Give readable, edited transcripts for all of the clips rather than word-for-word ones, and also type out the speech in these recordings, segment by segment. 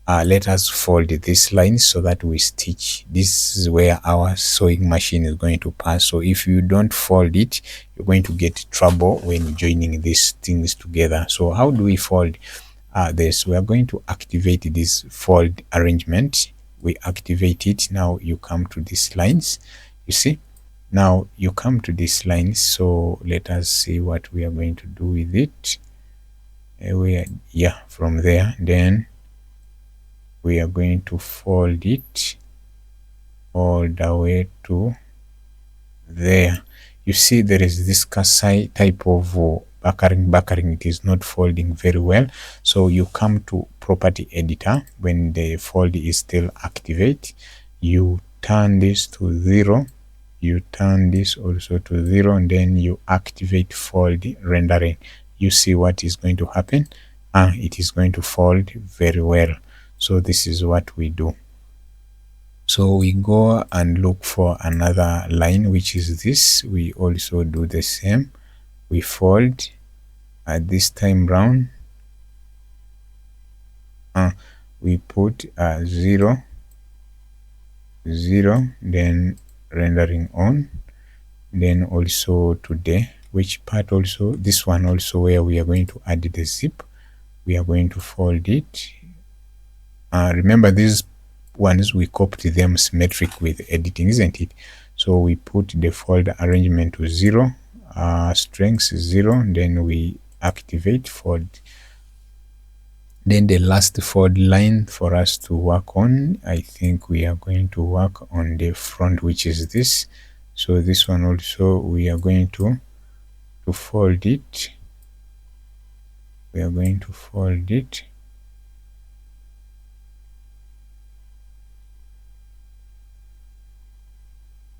let us fold this line so that we stitch. This is where our sewing machine is going to pass. So if you don't fold it, you're going to get trouble when joining these things together. So how do we fold this? We are going to activate this fold arrangement. We activate it. Now you come to these lines, you see. Now you come to these lines, so let us see what we are going to do with it. From there, then we are going to fold it all the way to there. You see there is this Kasai type of buckering. It is not folding very well. So you come to property editor. When the fold is still activate, you turn this to 0. You turn this also to 0, and then you activate fold rendering. You see what is going to happen. It is going to fold very well. So this is what we do. So we go and look for another line, which is this. We also do the same. We fold at this time round. We put 0, 0, then rendering on, then also today, which part also, this one also, where we are going to add the zip. We are going to fold it. Remember these ones, we copied them symmetric with editing, isn't it? So we put the fold arrangement to 0, strength 0, then we activate fold. Then the last fold line for us to work on, I think we are going to work on the front, which is this. So this one also we are going to fold it. We are going to fold it.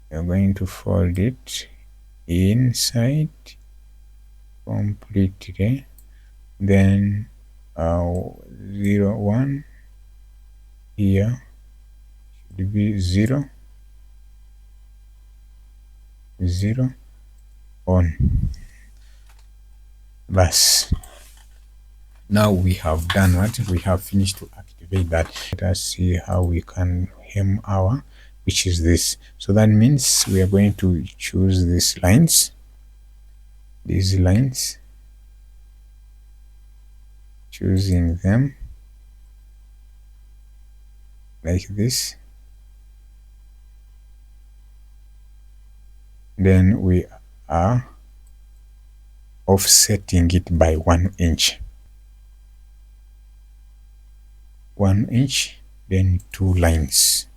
We are going to fold it inside completely. Then 0, 1 here should be 0, 0 on. Bas. Now we have done what? We have finished to activate that. Let us see how we can hem our, which is this. So that means we are going to choose these lines, choosing them like this. Then we are offsetting it by 1 inch. 1 inch, then 2 lines.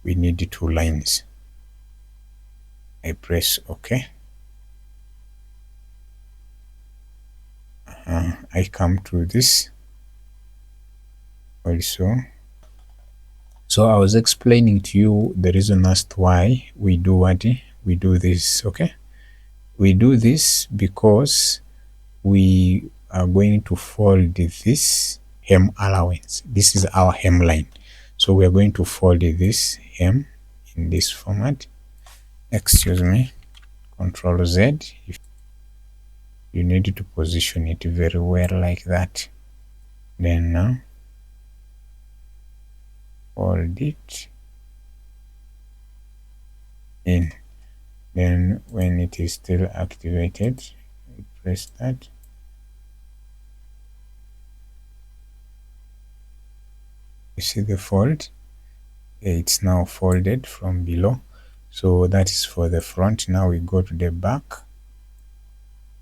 We need 2 lines. I press OK. I come to this also. So I was explaining to you the reason as to why we do what we do this. Okay, we do this because we are going to fold this hem allowance. This is our hem line, so we are going to fold this hem in this format. Excuse me, Control Z. You need to position it very well like that. Then now fold it in. Then when it is still activated, we press that. You see the fold? It's now folded from below. So that is for the front. Now we go to the back.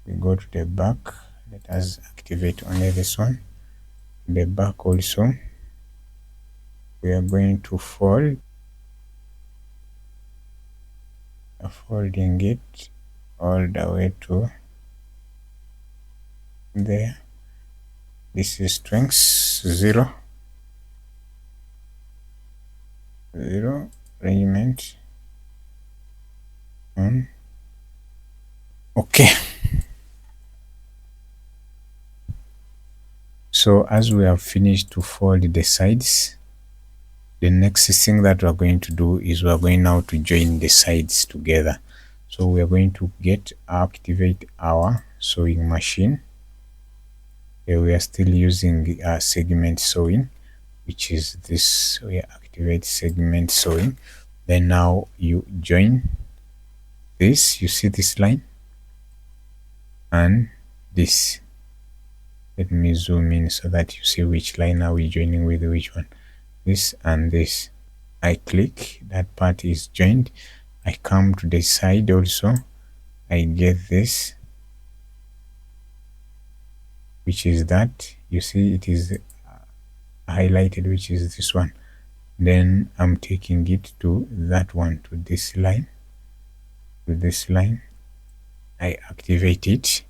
Let us activate only this one. The back also, we are going to fold, folding it all the way to there. This is strength 0, 0, arrangement on. Okay. So as we have finished to fold the sides, the next thing that we are going to do is we are going now to join the sides together. So we are going to activate our sewing machine. We are still using segment sewing, which is this. We activate segment sewing. Then now you join this. You see this line and this. Let me zoom in so that you see which line are we joining with which one. This and this. I click, that part is joined. I come to the side also. I get this, which is that. You see it is highlighted, which is this one. Then I'm taking it to that one, to this line. To this line. I activate it.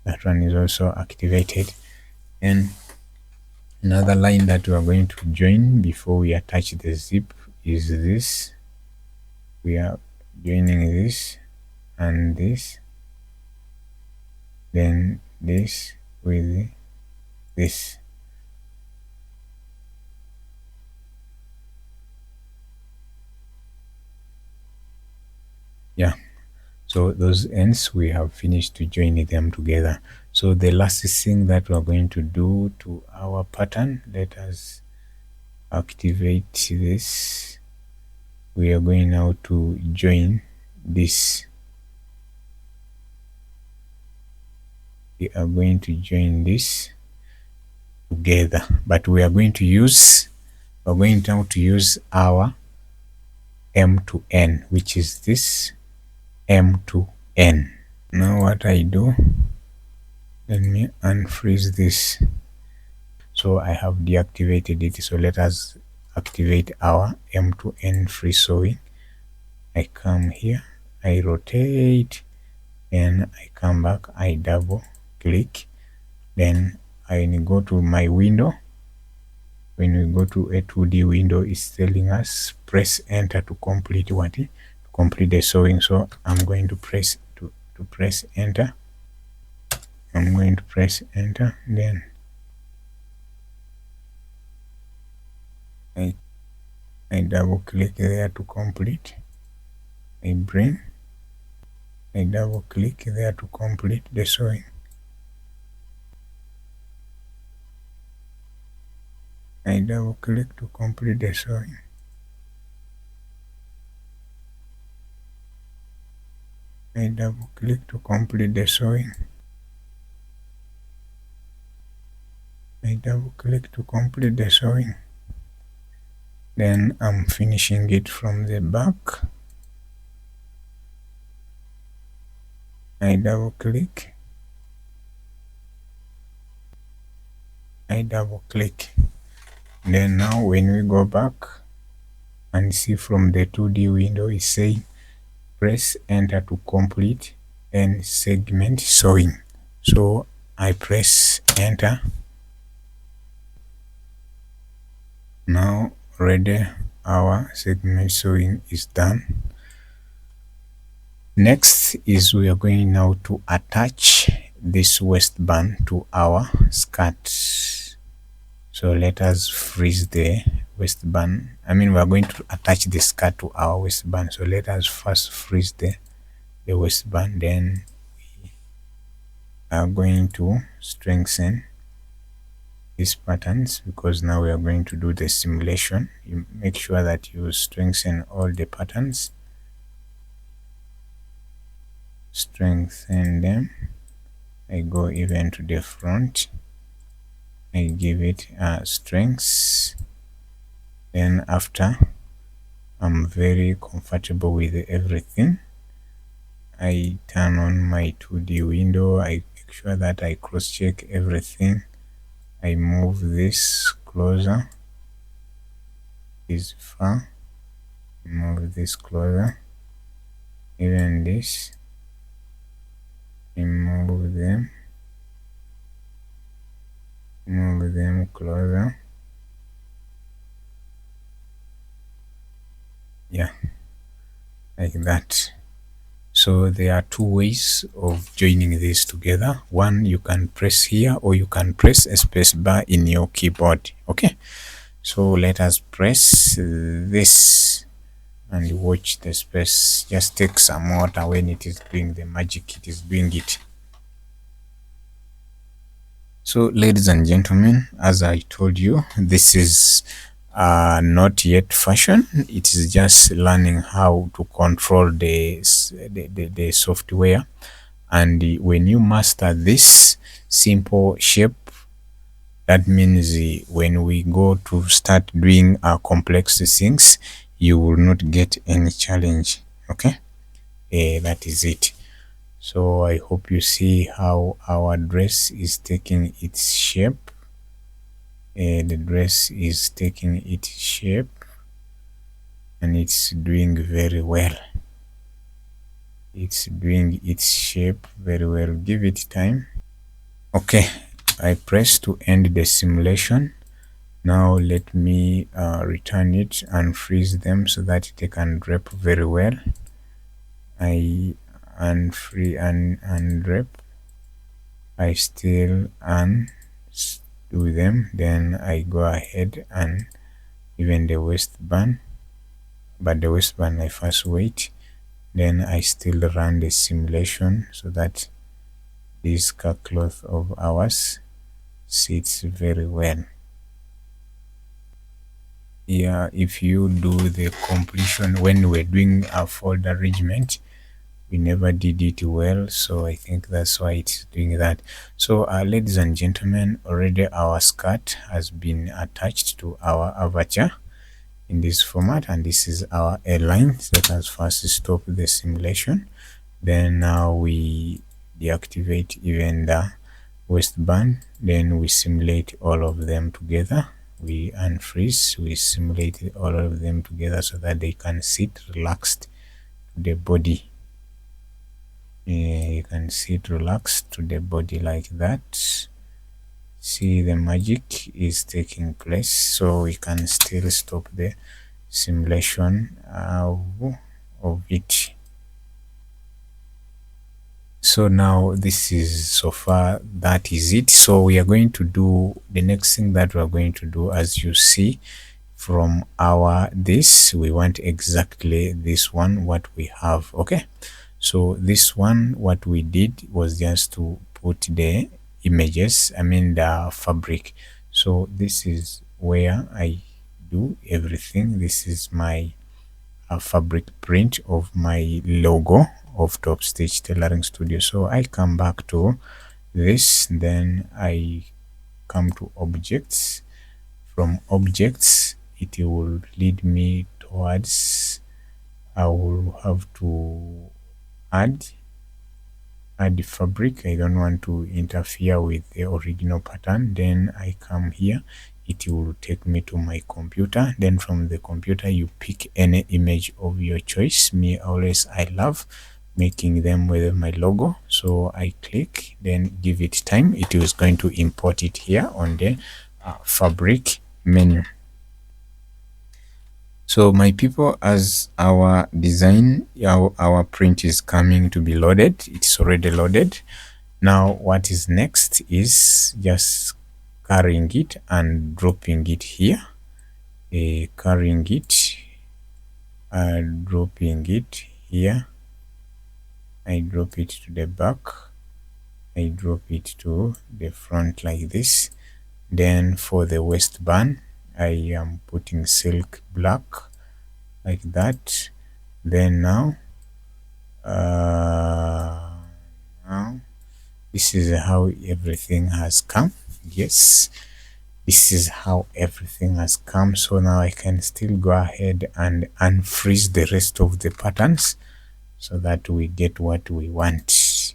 That one is also activated. And another line that we are going to join before we attach the zip is this. We are joining this and this, then this with this. Yeah, so those ends we have finished to join them together. So the last thing that we are going to do to our pattern, let us activate this. We are going now to join this. We are going to join this together, but we are going to use our M to N, which is this M to N. Now what I do, let me unfreeze this. So I have deactivated it. So let us activate our M to N free sewing. I come here, I rotate, and I come back, I double click, then I go to my window. When we go to a 2D window, it's telling us press enter to complete what? To complete the sewing. So I'm going to press press enter. I'm going to press enter, then I double click there to complete. I double click there to complete the sewing. I double click to complete the sewing. I double click to complete the sewing. I double click to complete the sewing. Then I'm finishing it from the back. I double click. I double click. Then now when we go back and see from the 2D window, it's saying press enter to complete and segment sewing. So I press enter. Now already our segment sewing is done. Next is we are going now to attach this waistband to our skirt. So let us freeze the waistband. We are going to attach the skirt to our waistband. So let us first freeze the waistband, then we are going to strengthen these patterns, because now we are going to do the simulation. You make sure that you strengthen all the patterns. Strengthen them. I go even to the front. I give it strength. Then after I'm very comfortable with everything, I turn on my 2D window. I make sure that I cross check everything. I move this closer, this far, move this closer, even this, I move them closer. Yeah, like that. So there are two ways of joining this together. One, you can press here, or you can press a space bar in your keyboard. Okay, so let us press this and watch the space. Just take some water. When it is doing the magic, it is doing it. So ladies and gentlemen, as I told you, this is not yet fashion. It is just learning how to control the software. And when you master this simple shape, that means when we go to start doing complex things, you will not get any challenge. Okay, that is it. So I hope you see how our dress is taking its shape. The dress is taking its shape and it's doing very well. It's doing its shape very well. Give it time. Okay, I press to end the simulation. Now let me return it and freeze them so that they can drape very well. I unfree and undrape. I still undo them. Then I go ahead and even the waistband, but the waistband I first wait. Then I still run the simulation so that this cloth of ours sits very well. Yeah, if you do the completion when we're doing a fold arrangement, we never did it well, so I think that's why it's doing that. So ladies and gentlemen, already our skirt has been attached to our AVTAR in this format, and this is our airline. So let us first stop the simulation. Then now we deactivate even the waistband. Then we simulate all of them together. We unfreeze, we simulate all of them together so that they can sit relaxed to the body. You can sit relaxed to the body like that. See, the magic is taking place, so we can still stop the simulation of it. So now this is, so far that is it. So we are going to do the next thing that we are going to do. As you see from our this, we want exactly this one what we have. Okay, so this one what we did was just to put the images, I mean the fabric. So this is where I do everything. This is my fabric print of my logo of TOPTS Tailoring Studio. So I come back to this, then I come to objects. From objects, it will lead me towards, I will have to add the fabric. I don't want to interfere with the original pattern. Then I come here, it will take me to my computer. Then from the computer you pick any image of your choice. Me always, I love making them with my logo, so I click, then give it time. It is going to import it here on the fabric menu. So my people, as our design, our print is coming to be loaded. It's already loaded. Now what is next is just carrying it and dropping it here. Carrying it, dropping it here. I drop it to the back. I drop it to the front like this. Then for the waistband, I am putting silk black like that. Then now this is how everything has come. Yes, this is how everything has come. So now I can still go ahead and unfreeze the rest of the patterns so that we get what we want.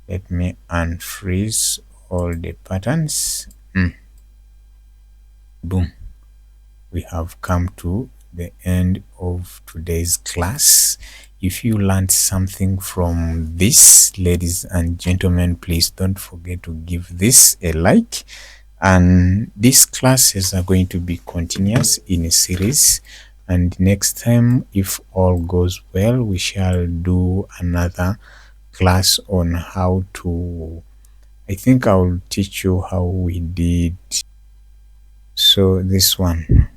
Let me unfreeze all the patterns. Boom, we have come to the end of today's class. If you learned something from this, ladies and gentlemen, please don't forget to give this a like. And these classes are going to be continuous in a series, and next time, if all goes well, we shall do another class on how to, I think I will teach you how we did. So this one,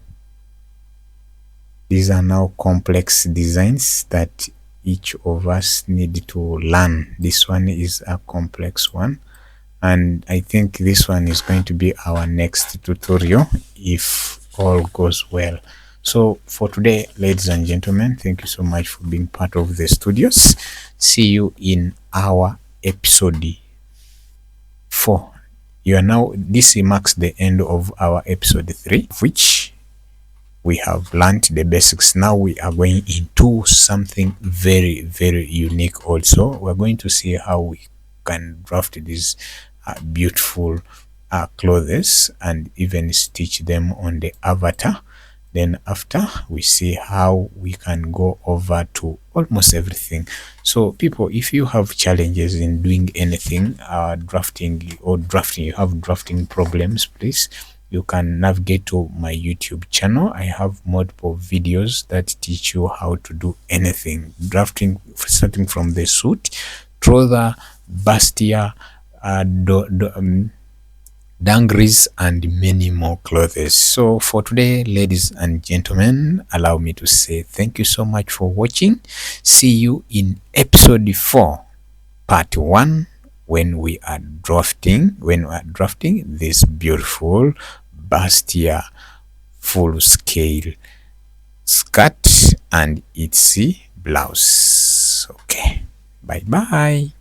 these are now complex designs that each of us need to learn. This one is a complex one, and I think this one is going to be our next tutorial if all goes well. So for today, ladies and gentlemen, thank you so much for being part of the studios. See you in our episode 4. You are now, this marks the end of our episode 3, which we have learned the basics. Now we are going into something very, very unique also. We're going to see how we can draft these beautiful clothes and even stitch them on the avatar. Then after, we see how we can go over to almost everything. So people, if you have challenges in doing anything, drafting, you have drafting problems, please, you can navigate to my YouTube channel. I have multiple videos that teach you how to do anything drafting, starting from the suit, trouser, bustier, dungarees, and many more clothes. So for today, ladies and gentlemen, allow me to say thank you so much for watching. See you in episode 4, part 1, when we are drafting this beautiful bustier full scale skirt and its blouse. Okay, bye bye.